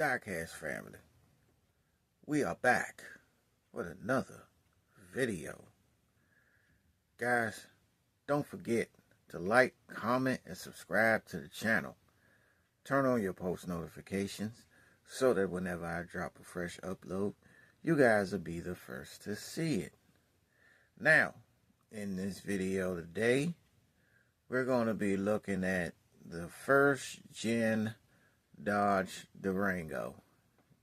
Diecast family, we are back with another video. Guys, don't forget to like, comment, and subscribe to the channel. Turn on your post notifications so that whenever I drop a fresh upload, you guys will be the first to see it. Now, in this video today, we're going to be looking at the first gen Dodge Durango.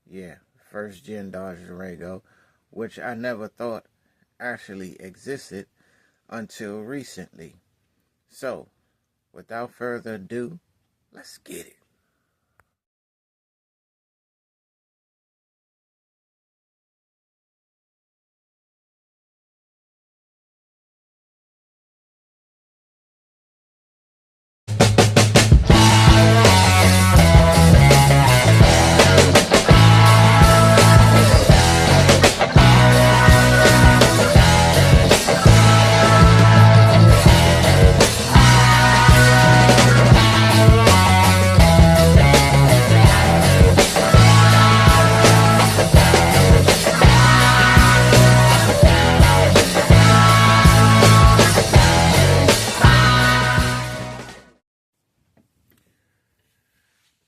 Yeah, first gen Dodge Durango, which I never thought actually existed until recently. So, without further ado, let's get it.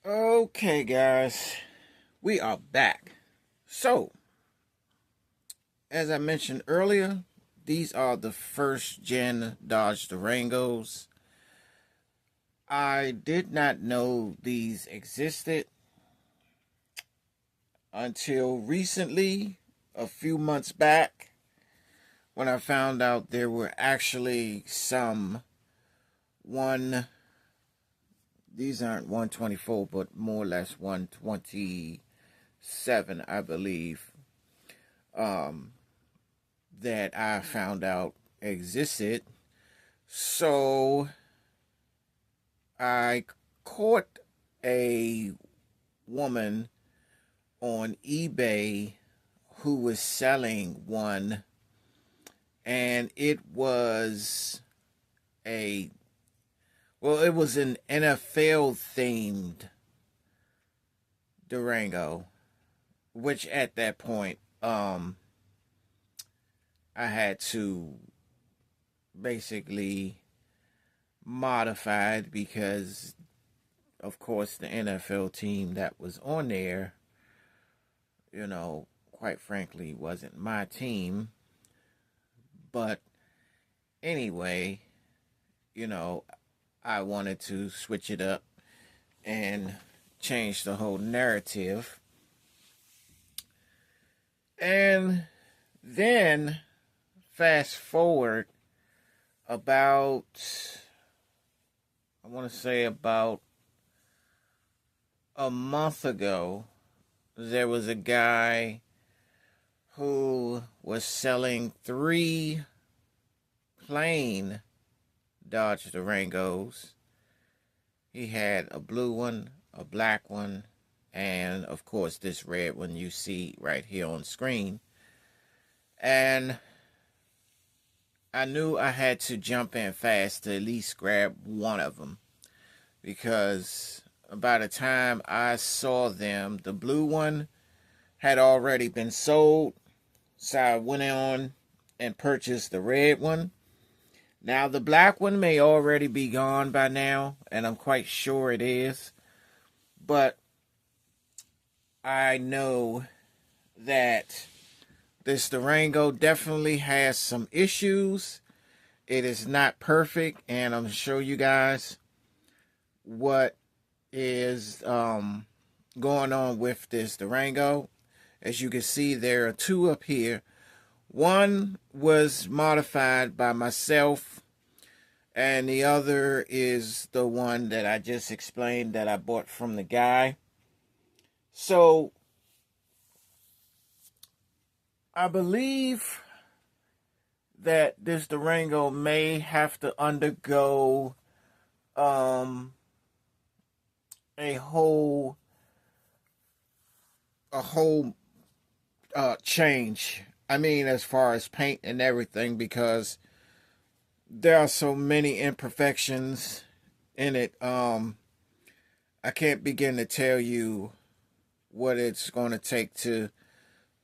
Okay, guys, we are back. So, as I mentioned earlier, these are the first gen Dodge Durangos. I did not know these existed until recently, a few months back, when I found out there were actually these aren't 124, but more or less 127, I believe, that I found out existed. So I caught a woman on eBay who was selling one, and it was an NFL themed Durango, which at that point I had to basically modify it because, of course, the NFL team that was on there, quite frankly, wasn't my team. But anyway, I wanted to switch it up and change the whole narrative. And then fast forward about, I want to say about a month ago, there was a guy who was selling 3 plain Dodge Durangos. He had a blue one, a black one, and of course this red one you see right here on screen. And I knew I had to jump in fast to at least grab one of them, because by the time I saw them, the blue one had already been sold. So I went on and purchased the red one. Now, the black one may already be gone by now, and I'm quite sure it is. But I know that this Durango definitely has some issues. It is not perfect, and I'm going to show you guys what is going on with this Durango. As you can see, there are 2 up here. One was modified by myself, and the other is the one that I just explained that I bought from the guy. So I believe that this Durango may have to undergo a whole change. I mean, as far as paint and everything, because there are so many imperfections in it. I can't begin to tell you what it's going to take to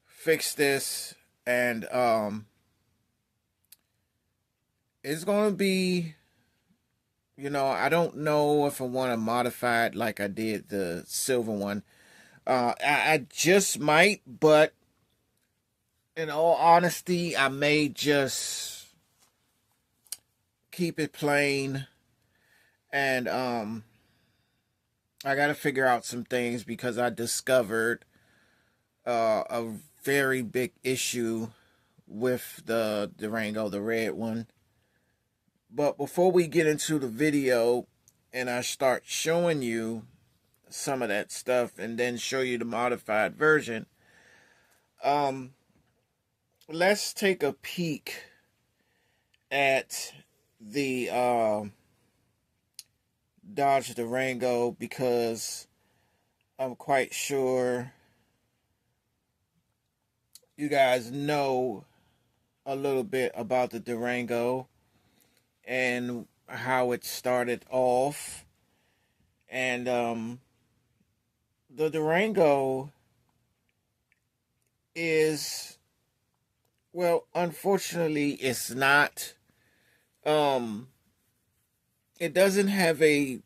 fix this. And it's going to be, I don't know if I want to modify it like I did the silver one. I just might, but in all honesty, I may just keep it plain. And I got to figure out some things because I discovered a very big issue with the Durango, the red one. But before we get into the video and I start showing you some of that stuff and then show you the modified version, let's take a peek at the Dodge Durango, because I'm quite sure you guys know a little bit about the Durango and how it started off. And the Durango is, well, unfortunately, it's not, it doesn't have a,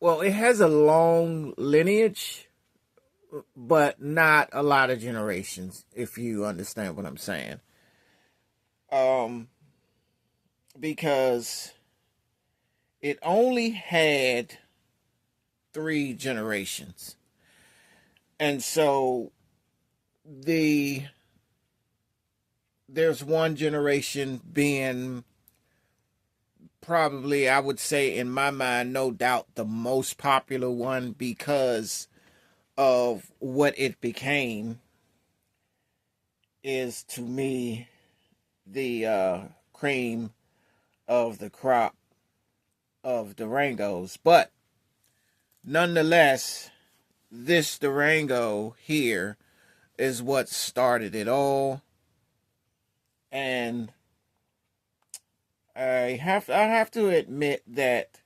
well, it has a long lineage, but not a lot of generations, if you understand what I'm saying. Because it only had 3 generations. And so there's one generation being probably, I would say in my mind, no doubt the most popular one because of what it became, is to me the cream of the crop of Durangos. But nonetheless, this Durango here is what started it all. And I have to admit that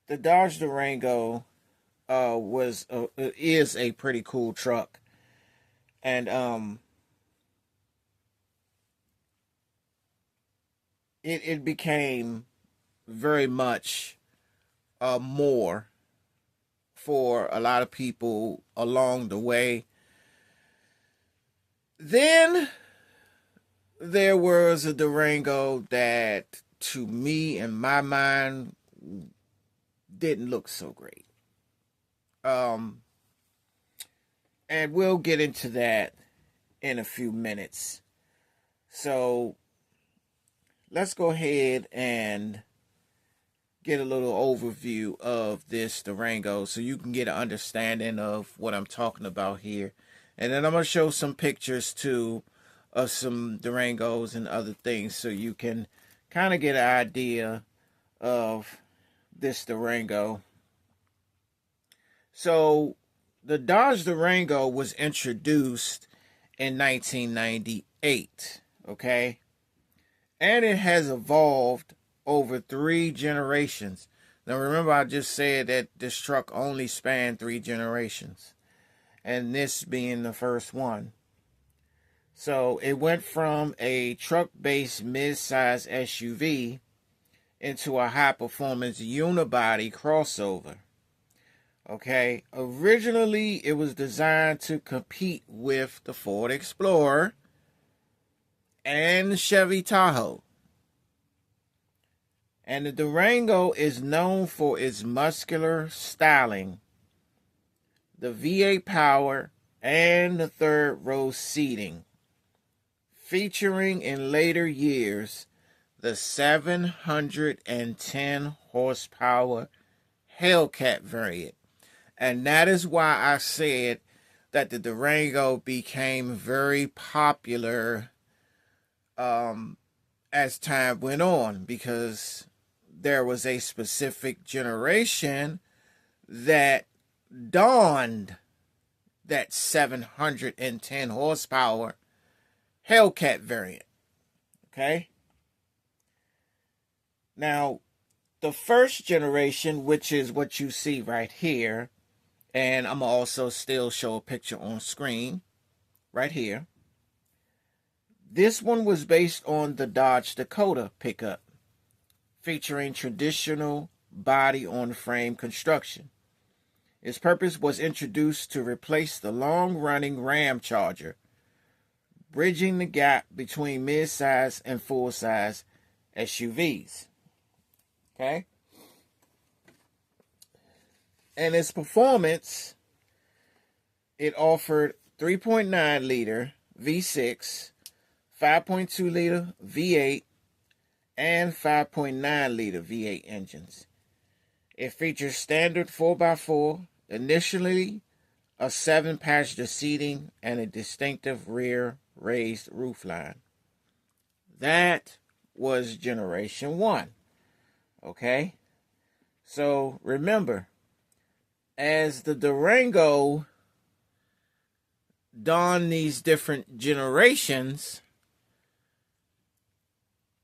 the Dodge Durango is a pretty cool truck. And it became very much more for a lot of people along the way. Then there was a Durango that, to me, in my mind, didn't look so great. And we'll get into that in a few minutes. So let's go ahead and get a little overview of this Durango so you can get an understanding of what I'm talking about here. And then I'm going to show some pictures too of some Durangos and other things so you can kind of get an idea of this Durango. So the Dodge Durango was introduced in 1998, okay? And it has evolved over 3 generations. Now remember, I just said that this truck only spanned 3 generations, and this being the first one. So it went from a truck-based mid-size SUV into a high-performance unibody crossover. Okay, originally it was designed to compete with the Ford Explorer and Chevy Tahoe. And the Durango is known for its muscular styling, the V8 power, and the third row seating, featuring in later years the 710 horsepower Hellcat variant. And that is why I said that the Durango became very popular as time went on, because there was a specific generation that donned that 710 horsepower Hellcat variant. Okay? Now, the first generation, which is what you see right here, And I'm also still show a picture on screen right here. This one was based on the Dodge Dakota pickup, featuring traditional body-on-frame construction. Its purpose was introduced to replace the long-running Ram Charger, bridging the gap between mid-size and full-size SUVs. Okay? And its performance, it offered 3.9 liter V6, 5.2 liter V8, and 5.9 liter V8 engines. It features standard 4x4, initially a 7-passenger seating, and a distinctive rear raised roofline. That was Generation 1. Okay? So remember, as the Durango dawned these different generations,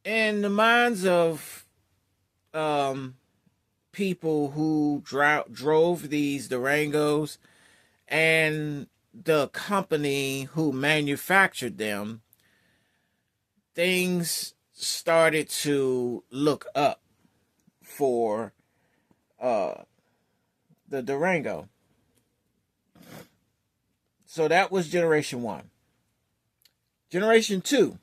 in the minds of people who drove these Durangos and the company who manufactured them, things started to look up for the Durango. So that was Generation 1. Generation 2,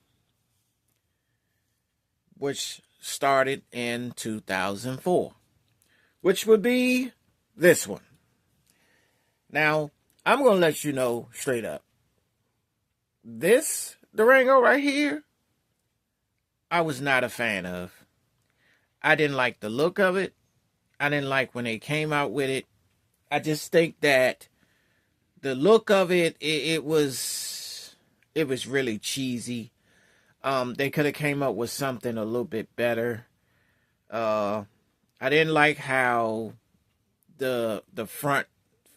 which started in 2004, which would be this one. Now, I'm going to let you know straight up. This Durango right here, I was not a fan of. I didn't like the look of it. I didn't like when they came out with it. I just think that the look of it, it was really cheesy. They could have came up with something a little bit better. I didn't like how the front,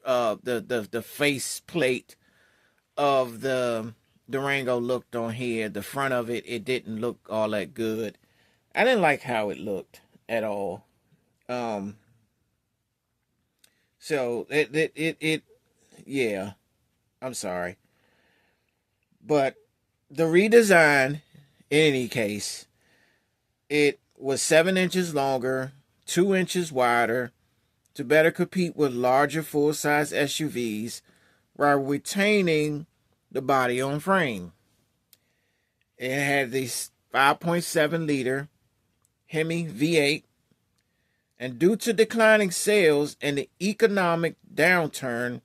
the face plate of the Durango looked on here. The front of it, it didn't look all that good. I didn't like how it looked at all. So yeah, I'm sorry. But the redesign, in any case, it was 7 inches longer, 2 inches wider, to better compete with larger full-size SUVs while retaining the body on frame. It had this 5.7 liter Hemi V8, and due to declining sales and the economic downturn,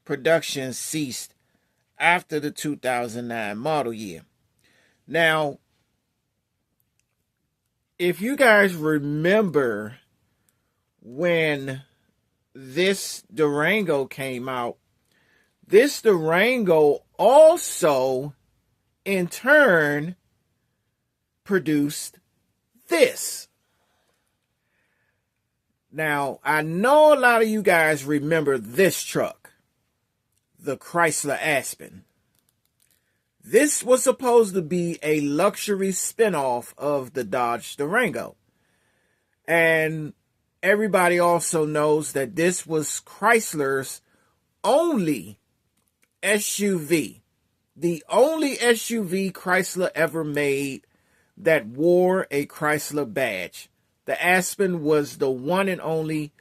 production ceased after the 2009 model year. Now, if you guys remember when this Durango came out, this Durango also, in turn, produced this. Now, I know a lot of you guys remember this truck, the Chrysler Aspen. This was supposed to be a luxury spinoff of the Dodge Durango. And everybody also knows that this was Chrysler's only SUV. The only SUV Chrysler ever made that wore a Chrysler badge. The Aspen was the one and only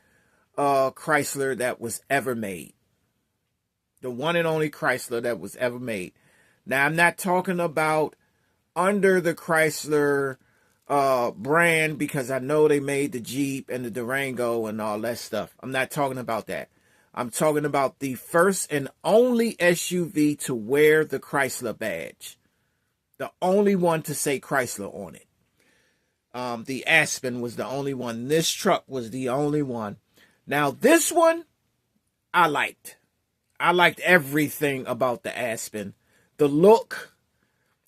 Chrysler that was ever made. The one and only Chrysler that was ever made. Now, I'm not talking about under the Chrysler brand, because I know they made the Jeep and the Durango and all that stuff. I'm not talking about that. I'm talking about the first and only SUV to wear the Chrysler badge. The only one to say Chrysler on it. The Aspen was the only one. This truck was the only one. Now, this one, I liked. I liked everything about the Aspen. The look,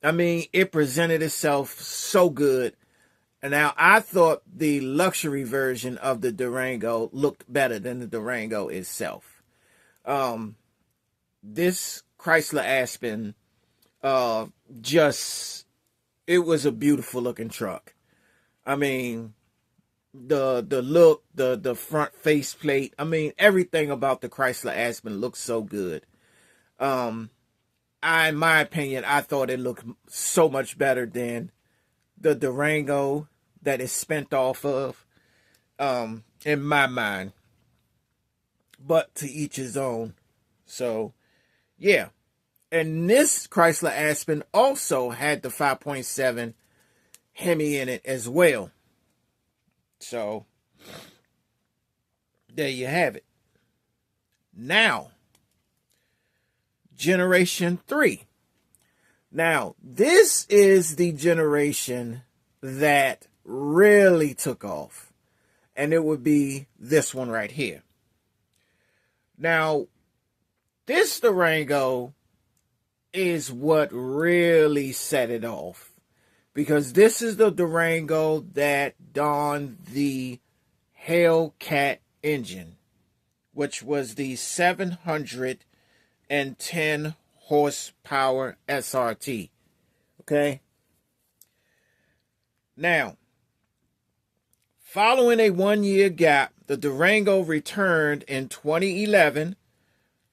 I mean, it presented itself so good. And now, I thought the luxury version of the Durango looked better than the Durango itself. This Chrysler Aspen, it was a beautiful looking truck. I mean, the look, the front faceplate. I mean, everything about the Chrysler Aspen looks so good. In my opinion, I thought it looked so much better than the Durango that is spent off of. In my mind, but to each his own. So, yeah. And this Chrysler Aspen also had the 5.7 Hemi in it as well. So, there you have it. Now, Generation 3. Now, this is the generation that really took off. And it would be this one right here. Now, this Durango is what really set it off. Because this is the Durango that donned the Hellcat engine, which was the 710 horsepower SRT. Okay? Now, following a 1-year gap, the Durango returned in 2011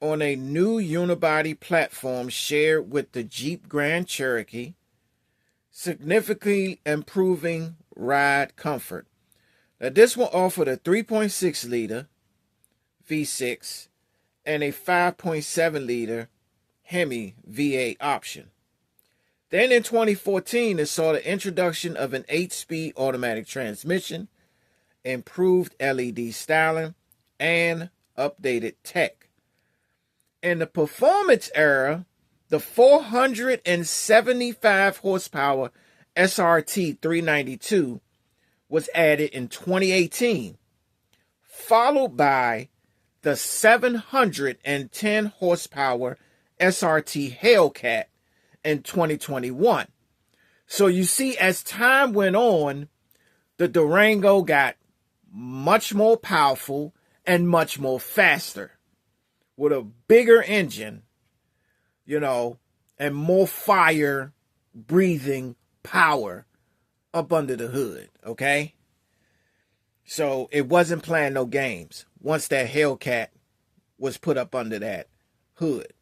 on a new unibody platform shared with the Jeep Grand Cherokee, significantly improving ride comfort. Now, this one offered a 3.6-liter V6 and a 5.7-liter Hemi V8 option. Then in 2014, it saw the introduction of an 8-speed automatic transmission, improved LED styling, and updated tech. In the performance era, the 475 horsepower SRT 392 was added in 2018, followed by the 710 horsepower SRT Hellcat in 2021. So you see, as time went on, the Durango got much more powerful and much more faster with a bigger engine, and more fire breathing power up under the hood, okay? So it wasn't playing no games once that Hellcat was put up under that hood.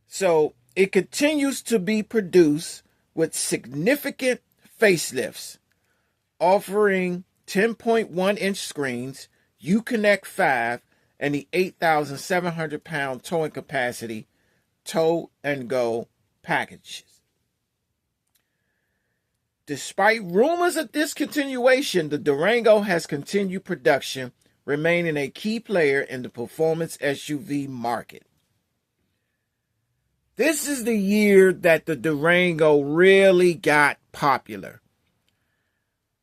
So it continues to be produced with significant facelifts, offering 10.1-inch screens, Uconnect 5, and the 8,700-pound towing capacity tow and go packages. Despite rumors of discontinuation, the Durango has continued production, remaining a key player in the performance SUV market. This is the year that the Durango really got popular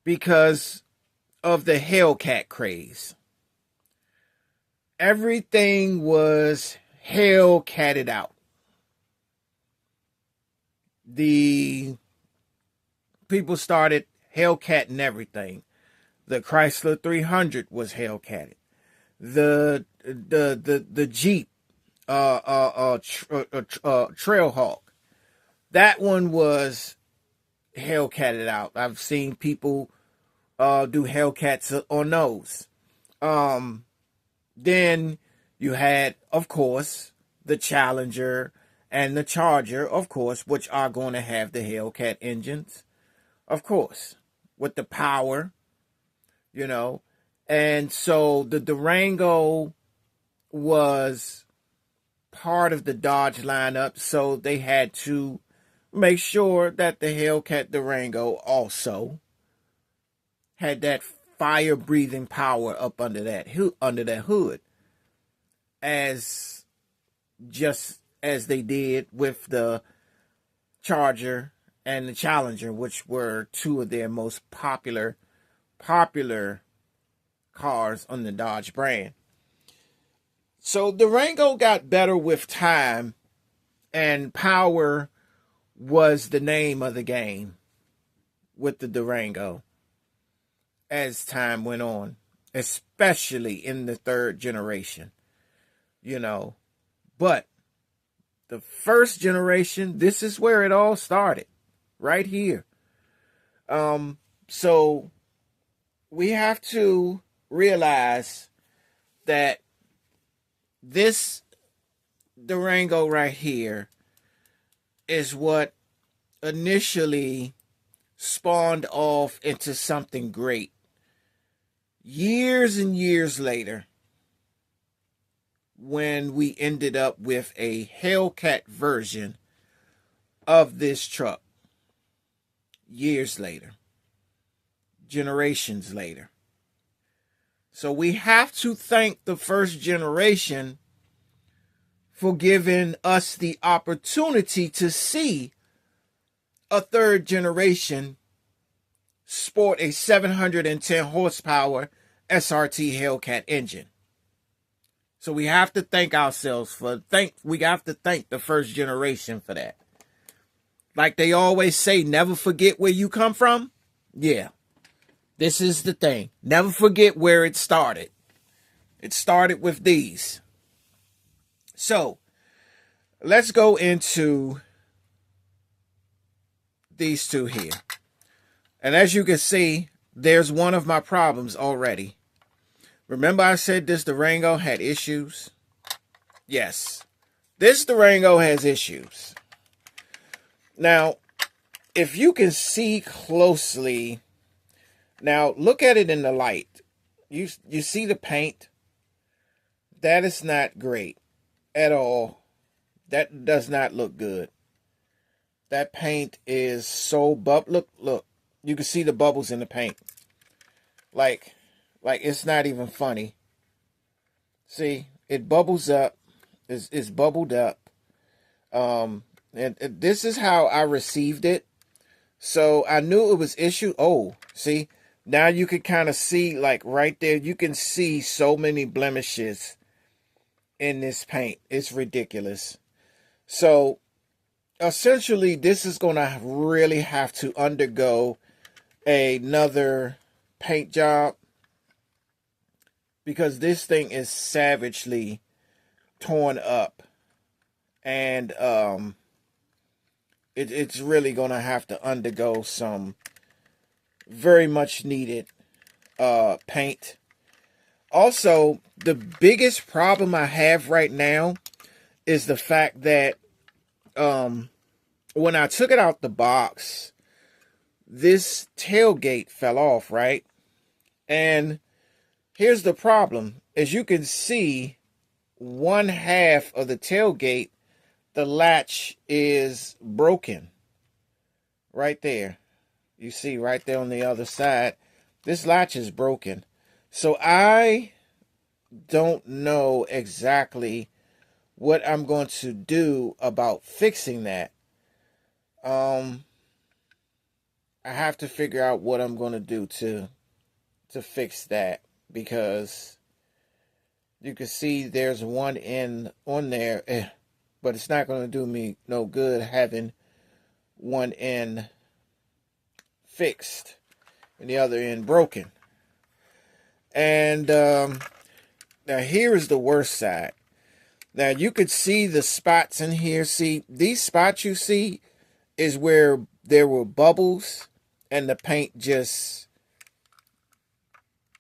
because of the Hellcat craze. Everything was Hellcatted out. The people started Hellcatting everything. The Chrysler 300 was Hellcatted. The Jeep Trailhawk, that one was Hellcatted out. I've seen people do Hellcats on those. Then you had, of course, the Challenger and the Charger, of course, which are going to have the Hellcat engines, of course, with the power, And so the Durango was part of the Dodge lineup, so they had to make sure that the Hellcat Durango also had that fire-breathing power up under that hood, just as they did with the Charger and the Challenger, which were two of their most popular cars on the Dodge brand. So Durango got better with time, and power was the name of the game with the Durango as time went on, especially in the third generation, But the first generation, this is where it all started, right here. So we have to realize that this Durango right here is what initially spawned off into something great. Years and years later, when we ended up with a Hellcat version of this truck, years later, generations later. So we have to thank the first generation for giving us the opportunity to see a third generation sport a 710 horsepower SRT Hellcat engine. So we have to thank ourselves we have to thank the first generation for that. Like they always say, never forget where you come from. Yeah, this is the thing. Never forget where it started. It started with these. So let's go into these two here. And as you can see, there's one of my problems already. Remember I said this Durango had issues? Yes, this Durango has issues. Now, if you can see closely, now look at it in the light. You see the paint? That is not great at all. That does not look good. That paint is so look. You can see the bubbles in the paint. Like it's not even funny. See, it bubbles up. It's bubbled up. And this is how I received it. So I knew it was issue. Oh, see, now you can kind of see, like right there, you can see so many blemishes in this paint. It's ridiculous. So essentially, this is going to really have to undergo another paint job, because this thing is savagely torn up, and it's really gonna have to undergo some very much needed paint. Also, the biggest problem I have right now is the fact that when I took it out the box, this tailgate fell off, right? And here's the problem. As you can see, one half of the tailgate, the latch is broken. Right there. You see right there on the other side, this latch is broken. So I don't know exactly what I'm going to do about fixing that. I have to figure out what I'm going to do to fix that, because you can see there's one end on there, but it's not going to do me no good having one end fixed and the other end broken. And now here is the worst side. Now you could see the spots in here. See, these spots you see is where there were bubbles and the paint just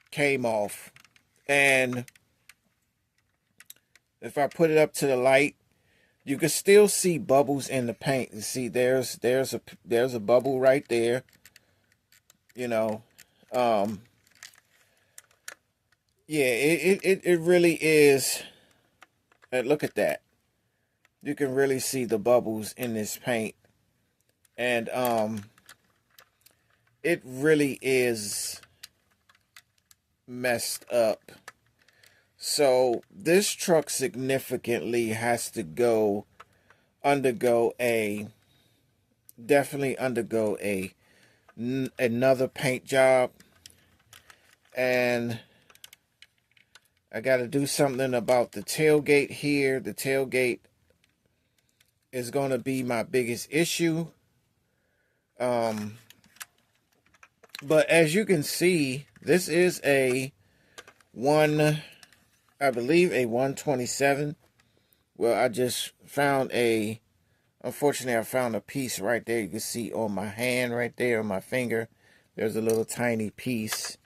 came off. And if I put it up to the light, you can still see bubbles in the paint. You see, there's a bubble right there. You know, yeah, it really is. Look at that. You can really see the bubbles in this paint, and it really is messed up. So this truck significantly has to definitely undergo another paint job. And I got to do something about the tailgate here. The tailgate is going to be my biggest issue. But as you can see, this is I believe a 127. Well, I just found unfortunately I found a piece right there. You can see on my hand right there, on my finger, there's a little tiny piece.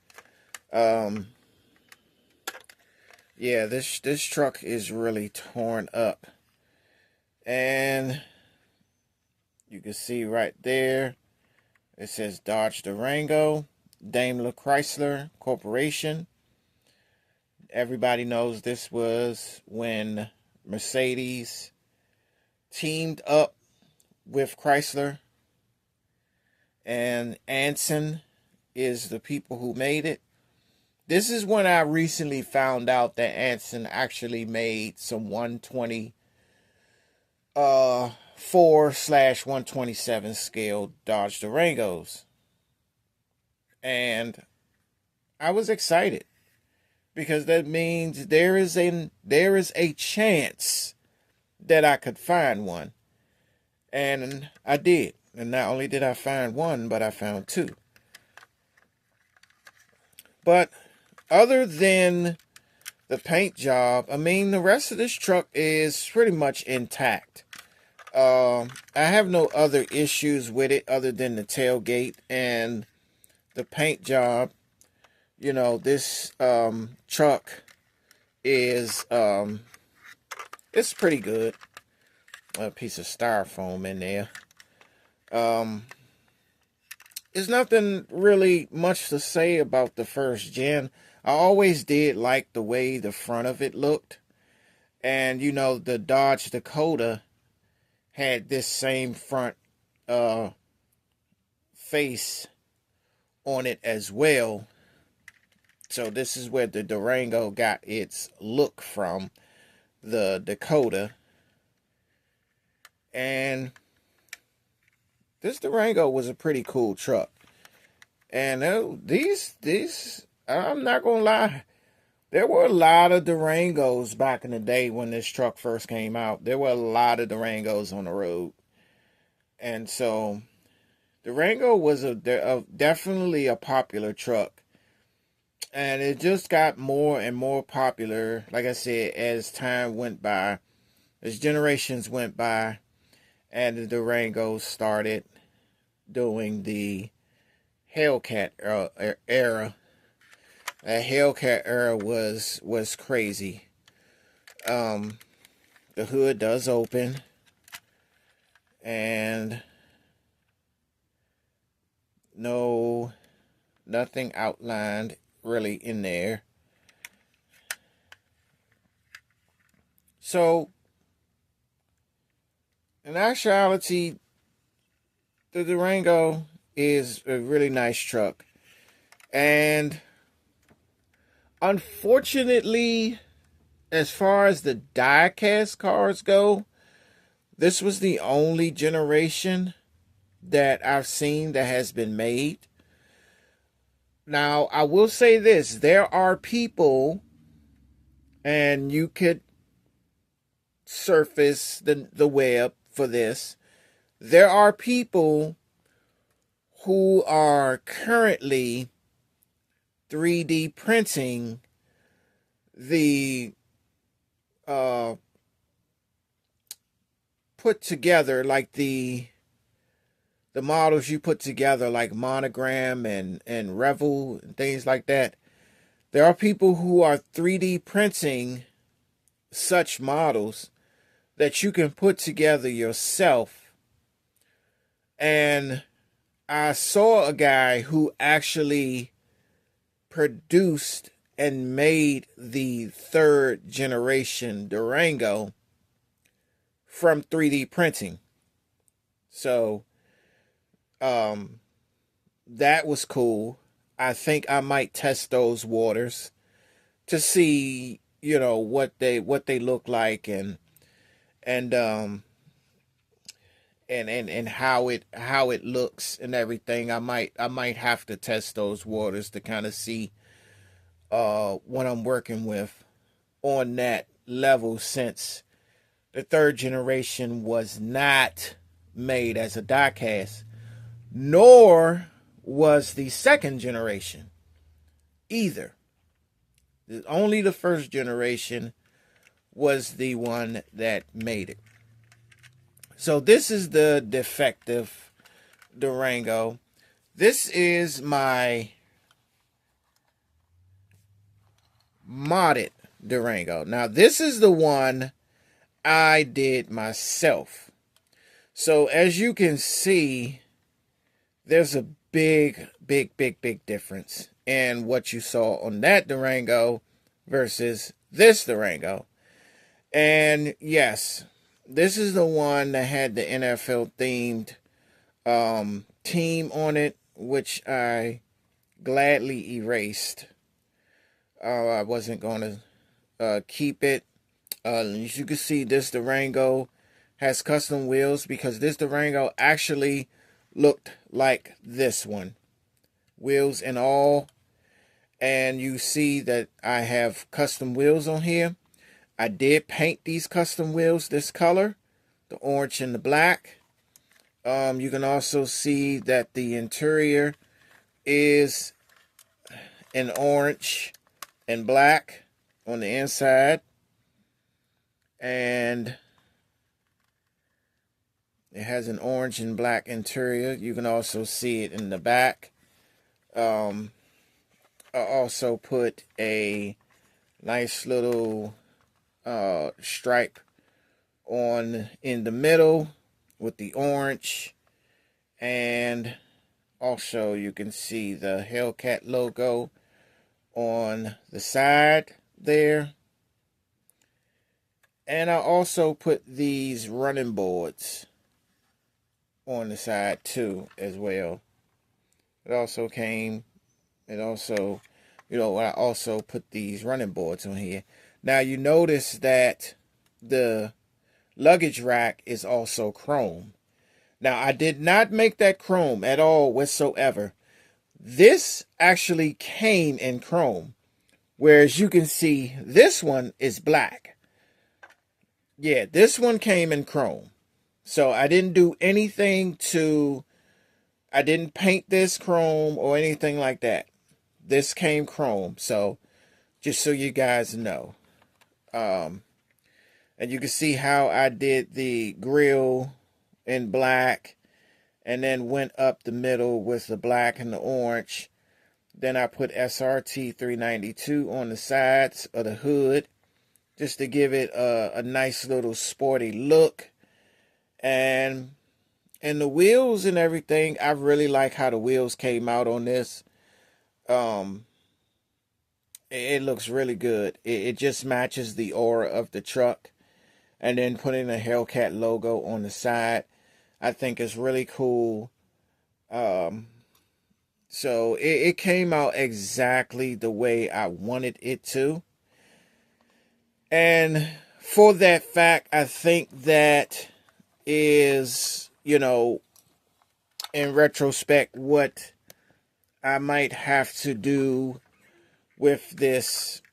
Um, yeah, this truck is really torn up, and you can see right there it says Dodge Durango, Daimler Chrysler Corporation. Everybody knows this was when Mercedes teamed up with Chrysler, and Anson is the people who made it. This is when I recently found out that Anson actually made some 120 4/127 scale Dodge Durangos. And I was excited because that means there is a chance that I could find one. And I did. And not only did I find one, but I found two. But other than the paint job, I mean, the rest of this truck is pretty much intact. I have no other issues with it other than the tailgate and the paint job. You know, this truck is it's pretty good. A piece of styrofoam in there. There's nothing really much to say about the first gen. I always did like the way the front of it looked. And, you know, the Dodge Dakota had this same front face on it as well. So this is where the Durango got its look from, the Dakota. And this Durango was a pretty cool truck. And these, I'm not going to lie, there were a lot of Durangos back in the day when this truck first came out. There were a lot of Durangos on the road. And so Durango was definitely a popular truck. And it just got more and more popular, like I said, as time went by, as generations went by, and the Durangos started doing the Hellcat era. That Hellcat era was crazy. The hood does open, and nothing outlined really in there. So, in actuality, the Durango is a really nice truck. And unfortunately, as far as the die-cast cars go, this was the only generation that I've seen that has been made. Now, I will say this. There are people, and you could surface the web for this. There are people who are currently 3D printing the put together, like the models you put together, like Monogram and Revel and things like that. There are people who are 3D printing such models that you can put together yourself. And I saw a guy who actually produced and made the third generation Durango from 3D printing. So that was cool. I think I might test those waters to see, you know, what they look like and how it looks and everything. I might have to test those waters to kind of see what I'm working with on that level, since the third generation was not made as a diecast, nor was the second generation either. Only the first generation was the one that made it. So this is the defective Durango. This is my modded Durango. Now, this is the one I did myself. So, as you can see, there's a big difference in what you saw on that Durango versus this Durango. And yes, this is the one that had the NFL themed team on it, which I gladly erased. I wasn't going to keep it. As you can see, this Durango has custom wheels because this Durango actually looked like this one. Wheels and all. And you see that I have custom wheels on here. I did paint these custom wheels this color, the orange and the black. You can also see that the interior is an orange and black on the inside. And it has an orange and black interior. You can also see it in the back. I also put a nice little stripe in the middle with the orange, and also you can see the Hellcat logo on the side there. And I also put these running boards on the side too as well. I also put these running boards on here. Now you notice that the luggage rack is also chrome. Now I did not make that chrome at all whatsoever. This actually came in chrome. Whereas you can see this one is black. Yeah, this one came in chrome. So I didn't do anything I didn't paint this chrome or anything like that. This came chrome. So just so you guys know. And you can see how I did the grill in black and then went up the middle with the black and the orange. Then I put SRT 392 on the sides of the hood just to give it a nice little sporty look. And the wheels and everything, I really like how the wheels came out on this. It looks really good. It just matches the aura of the truck. And then putting the Hellcat logo on the side, I think is really cool. So it came out exactly the way I wanted it to. And for that fact, I think that is, in retrospect, what I might have to do with this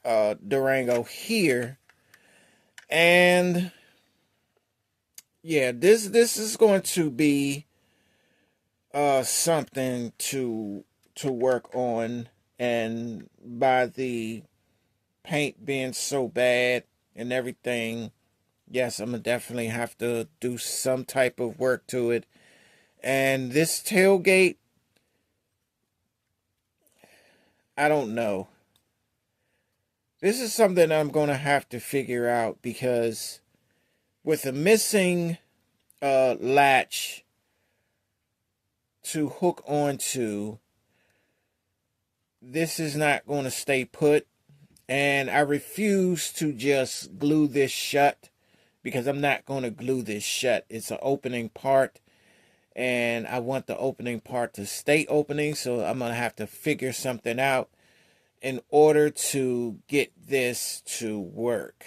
Durango here. And yeah, this is going to be something to work on, and by the paint being so bad and everything, yes, I'm gonna definitely have to do some type of work to it. And this tailgate, I don't know. This is something I'm gonna have to figure out, because with a missing latch to hook onto, this is not going to stay put. And I refuse to just glue this shut, because I'm not going to glue this shut. It's an opening part, and I want the opening part to stay opening. So I'm going to have to figure something out in order to get this to work.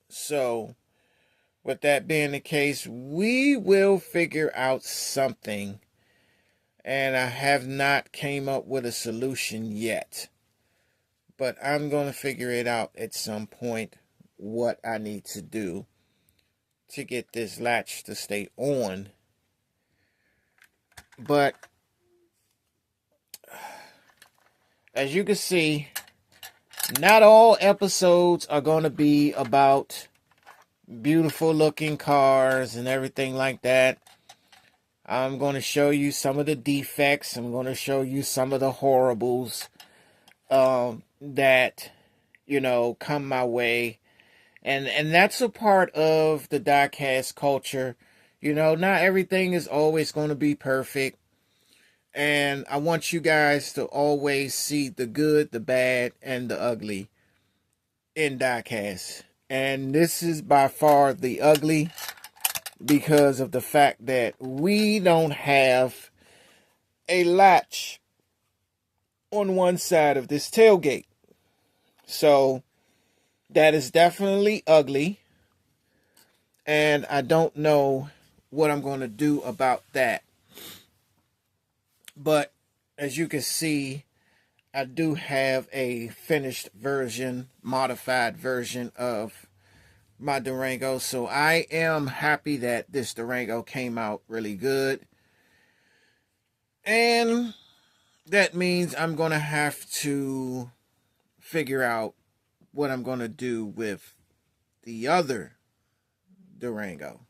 So with that being the case, we will figure out something. And I have not came up with a solution yet. But I'm going to figure it out at some point, what I need to do to get this latch to stay on. But as you can see, not all episodes are going to be about beautiful looking cars and everything like that. I'm going to show you some of the defects. I'm going to show you some of the horribles. that, come my way. And that's a part of the diecast culture. Not everything is always going to be perfect. And I want you guys to always see the good, the bad, and the ugly in diecast. And this is by far the ugly because of the fact that we don't have a latch on one side of this tailgate. So that is definitely ugly. And I don't know what I'm going to do about that. But as you can see, I do have a finished version, modified version of my Durango. So I am happy that this Durango came out really good. And that means I'm going to have to figure out what I'm going to do with the other Durango.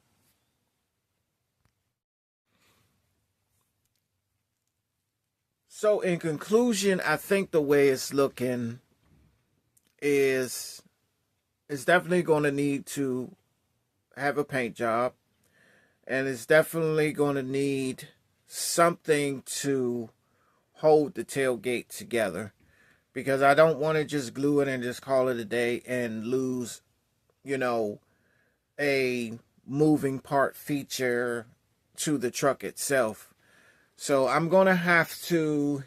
So in conclusion, I think the way it's looking is it's definitely going to need to have a paint job, and it's definitely going to need something to hold the tailgate together, because I don't want to just glue it and just call it a day and lose, a moving part feature to the truck itself. So I'm going to have to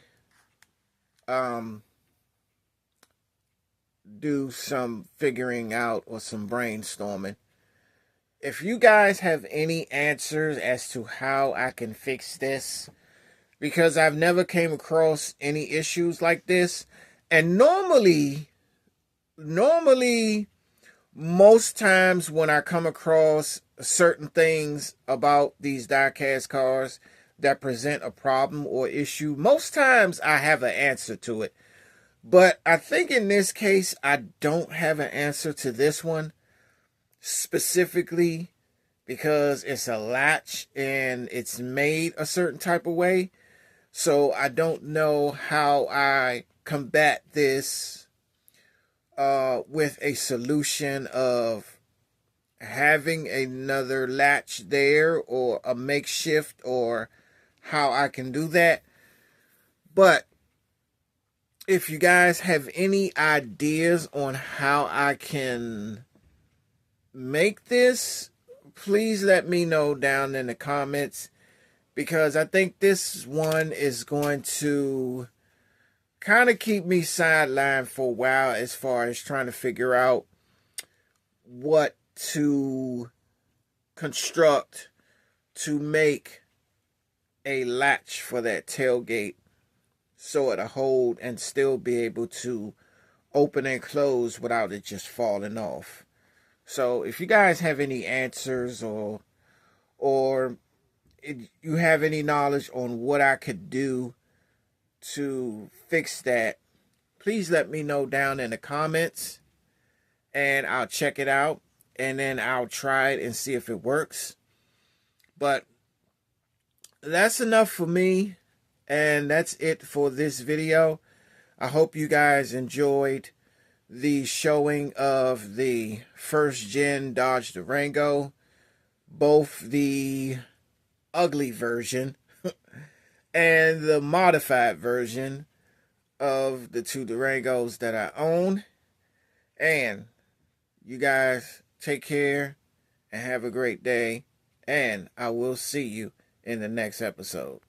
do some figuring out or some brainstorming. If you guys have any answers as to how I can fix this, because I've never came across any issues like this, and normally most times when I come across certain things about these diecast cars that present a problem or issue, most times I have an answer to it. But I think in this case, I don't have an answer to this one specifically, because it's a latch and it's made a certain type of way. So I don't know how I combat this with a solution of having another latch there or a makeshift, or how I can do that. But if you guys have any ideas on how I can make this, please let me know down in the comments, because I think this one is going to kind of keep me sidelined for a while as far as trying to figure out what to construct to make a latch for that tailgate so it'll hold and still be able to open and close without it just falling off. So if you guys have any answers, or if you have any knowledge on what I could do to fix that, please let me know down in the comments, and I'll check it out, and then I'll try it and see if it works. But that's enough for me, and that's it for this video. I hope you guys enjoyed the showing of the first gen Dodge Durango, both the ugly version and the modified version of the two Durangos that I own. And you guys take care and have a great day, and I will see you in the next episode.